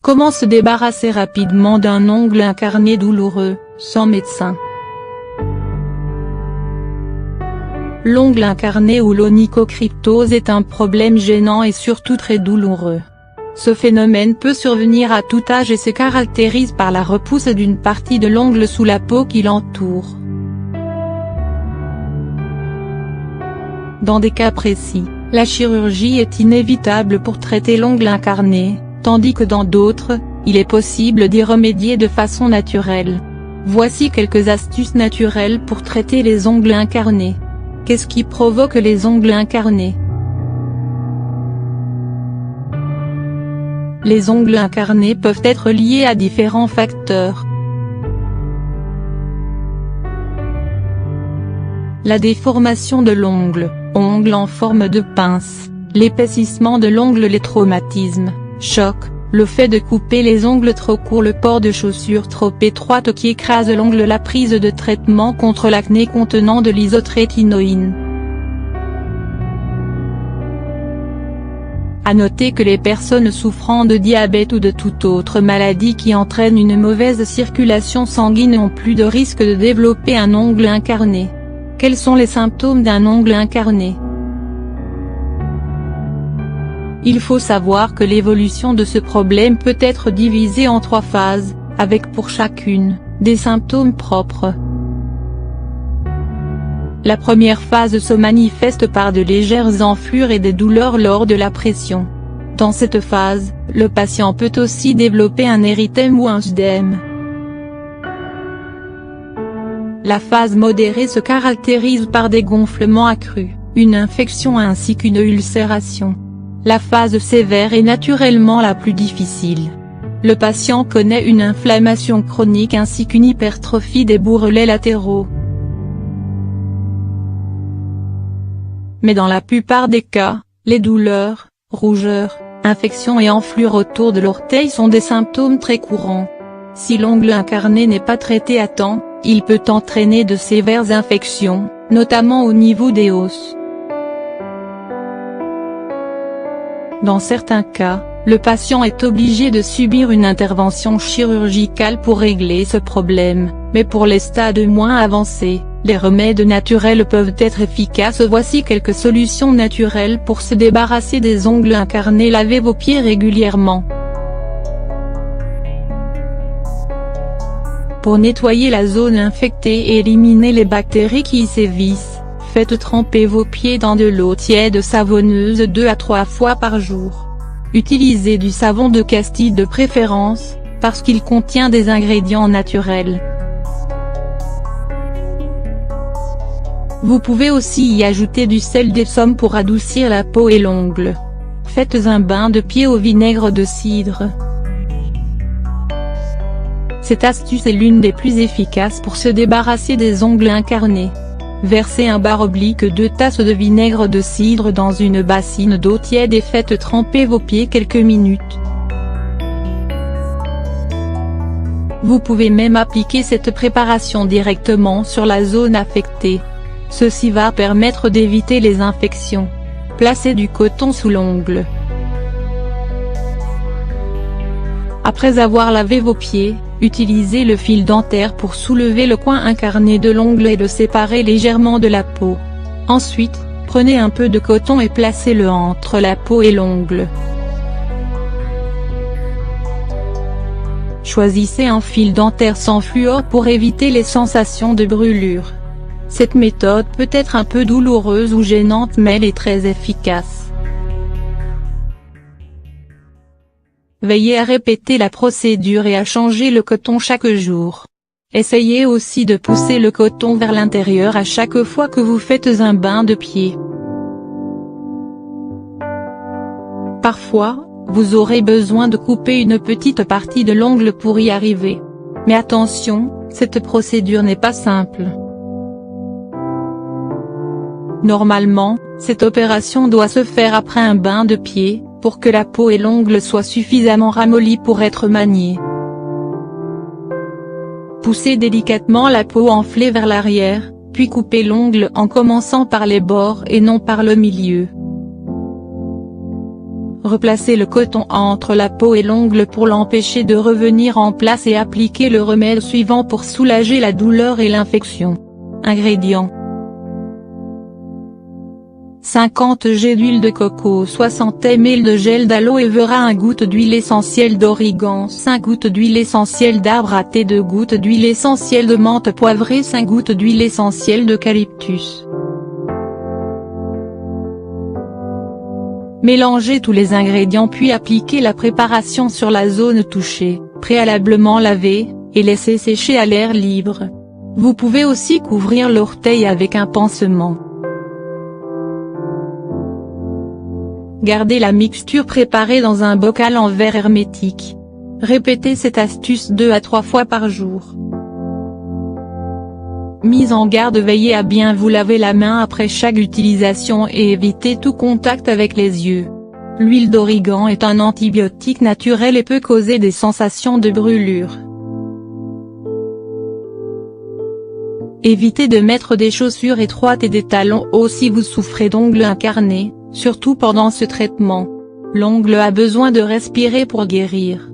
Comment se débarrasser rapidement d'un ongle incarné douloureux, sans médecin? L'ongle incarné ou l'onychocryptose est un problème gênant et surtout très douloureux. Ce phénomène peut survenir à tout âge et se caractérise par la repousse d'une partie de l'ongle sous la peau qui l'entoure. Dans des cas précis, la chirurgie est inévitable pour traiter l'ongle incarné, tandis que dans d'autres, il est possible d'y remédier de façon naturelle. Voici quelques astuces naturelles pour traiter les ongles incarnés. Qu'est-ce qui provoque les ongles incarnés? Les ongles incarnés peuvent être liés à différents facteurs. La déformation de l'ongle, ongle en forme de pince, l'épaississement de l'ongle, les traumatismes, choc, le fait de couper les ongles trop courts, le port de chaussures trop étroites qui écrasent l'ongle, la prise de traitement contre l'acné contenant de l'isotrétinoïne. À noter que les personnes souffrant de diabète ou de toute autre maladie qui entraîne une mauvaise circulation sanguine ont plus de risques de développer un ongle incarné. Quels sont les symptômes d'un ongle incarné? Il faut savoir que l'évolution de ce problème peut être divisée en 3 phases, avec pour chacune, des symptômes propres. La première phase se manifeste par de légères enflures et des douleurs lors de la pression. Dans cette phase, le patient peut aussi développer un érythème ou un œdème. La phase modérée se caractérise par des gonflements accrus, une infection ainsi qu'une ulcération. La phase sévère est naturellement la plus difficile. Le patient connaît une inflammation chronique ainsi qu'une hypertrophie des bourrelets latéraux. Mais dans la plupart des cas, les douleurs, rougeurs, infections et enflures autour de l'orteil sont des symptômes très courants. Si l'ongle incarné n'est pas traité à temps, il peut entraîner de sévères infections, notamment au niveau des os. Dans certains cas, le patient est obligé de subir une intervention chirurgicale pour régler ce problème, mais pour les stades moins avancés, les remèdes naturels peuvent être efficaces. Voici quelques solutions naturelles pour se débarrasser des ongles incarnés. Lavez vos pieds régulièrement. Pour nettoyer la zone infectée et éliminer les bactéries qui y sévissent, faites tremper vos pieds dans de l'eau tiède savonneuse 2 à 3 fois par jour. Utilisez du savon de Castille de préférence, parce qu'il contient des ingrédients naturels. Vous pouvez aussi y ajouter du sel d'Epsom pour adoucir la peau et l'ongle. Faites un bain de pied au vinaigre de cidre. Cette astuce est l'une des plus efficaces pour se débarrasser des ongles incarnés. Versez un bar oblique 2 tasses de vinaigre de cidre dans une bassine d'eau tiède et faites tremper vos pieds quelques minutes. Vous pouvez même appliquer cette préparation directement sur la zone affectée. Ceci va permettre d'éviter les infections. Placez du coton sous l'ongle. Après avoir lavé vos pieds, utilisez le fil dentaire pour soulever le coin incarné de l'ongle et le séparer légèrement de la peau. Ensuite, prenez un peu de coton et placez-le entre la peau et l'ongle. Choisissez un fil dentaire sans fluor pour éviter les sensations de brûlure. Cette méthode peut être un peu douloureuse ou gênante mais elle est très efficace. Veillez à répéter la procédure et à changer le coton chaque jour. Essayez aussi de pousser le coton vers l'intérieur à chaque fois que vous faites un bain de pied. Parfois, vous aurez besoin de couper une petite partie de l'ongle pour y arriver. Mais attention, cette procédure n'est pas simple. Normalement, cette opération doit se faire après un bain de pied, pour que la peau et l'ongle soient suffisamment ramollis pour être maniés. Poussez délicatement la peau enflée vers l'arrière, puis coupez l'ongle en commençant par les bords et non par le milieu. Replacez le coton entre la peau et l'ongle pour l'empêcher de revenir en place et appliquez le remède suivant pour soulager la douleur et l'infection. Ingrédients: 50 g d'huile de coco, 60 ml de gel d'aloe vera, 1 goutte d'huile essentielle d'origan, 5 gouttes d'huile essentielle d'arbre à thé, 2 gouttes d'huile essentielle de menthe poivrée, 5 gouttes d'huile essentielle d'eucalyptus. Mélangez tous les ingrédients puis appliquez la préparation sur la zone touchée, préalablement lavée, et laissez sécher à l'air libre. Vous pouvez aussi couvrir l'orteil avec un pansement. Gardez la mixture préparée dans un bocal en verre hermétique. Répétez cette astuce 2 à 3 fois par jour. Mise en garde: veillez à bien vous laver la main après chaque utilisation et évitez tout contact avec les yeux. L'huile d'origan est un antibiotique naturel et peut causer des sensations de brûlure. Évitez de mettre des chaussures étroites et des talons hauts si vous souffrez d'ongles incarnés, surtout pendant ce traitement. L'ongle a besoin de respirer pour guérir.